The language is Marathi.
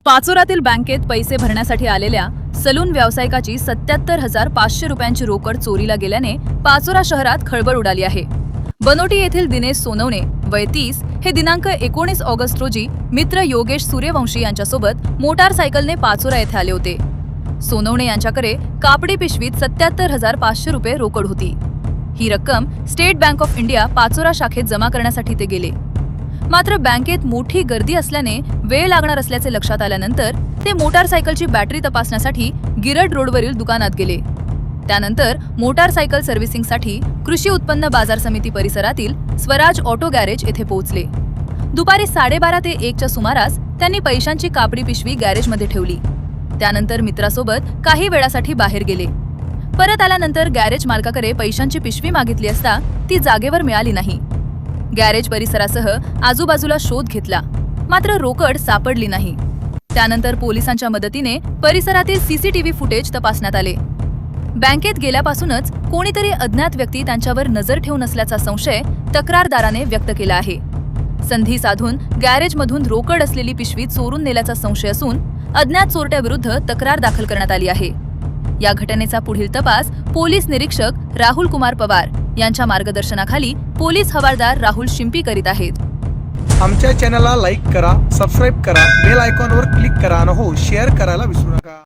पाचोरातील बँकेत पैसे भरण्यासाठी आलेल्या सलून व्यावसायिकाची 77,500 रुपयांची रोकड चोरीला गेल्याने पाचोरा शहरात खळबळ उडाली आहे। बनोटी येथील दिनेश सोनवणे वय 30 हे दिनांक 19 ऑगस्ट रोजी मित्र योगेश सूर्यवंशी यांच्यासोबत मोटारसायकलने पाचोरा येथे आले होते। सोनवणे यांच्याकडे कापडी पिशवीत 77,500 रुपये रोकड होती। ही रक्कम state bank of India Pachora शाखेत जमा करण्यासाठी ते गेले। मात्र बँकेत मोठी गर्दी असल्याने वेळ लागणार असल्याचे लक्षात आल्यानंतर ते मोटारसायकलची बॅटरी तपासण्यासाठी गिरड रोडवरील दुकानात गेले। त्यानंतर मोटारसायकल सर्व्हिसिंगसाठी कृषी उत्पन्न बाजार समिती परिसरातील स्वराज ऑटो गॅरेज येथे पोहोचले। दुपारी 12:30 ते 1 च्या सुमारास त्यांनी पैशांची कापडी पिशवी गॅरेजमध्ये ठेवली। त्यानंतर मित्रासोबत काही वेळासाठी बाहेर गेले। परत आल्यानंतर गॅरेज मालकाकडे पैशांची पिशवी मागितली असता ती जागेवर मिळाली नाही। गॅरेज परिसरासह आजूबाजूला शोध घेतला, मात्र रोकड सापडली नाही। त्यानंतर पोलिसांच्या मदतीने परिसरातील सीसीटीव्ही फुटेज तपासण्यात आले। बँकेत गेल्यापासूनच कोणीतरी अज्ञात व्यक्ती त्यांच्यावर नजर ठेवून असल्याचा संशय तक्रारदाराने व्यक्त केला आहे। संधी साधून गॅरेजमधून रोकड असलेली पिशवी चोरून नेल्याचा संशय असून अज्ञात चोरट्याविरुद्ध तक्रार दाखल करण्यात आली आहे। या घटनेचा पुढील तपास पोलीस निरीक्षक राहुल कुमार पवार यांच्या मार्गदर्शनाखाली पोलीस हवालदार राहुल शिंपी करीत आहेत। आमच्या चॅनलला लाईक करा, सबस्क्राइब करा, बेल आयकॉनवर क्लिक करा आणि शेअर करायला विसरू नका।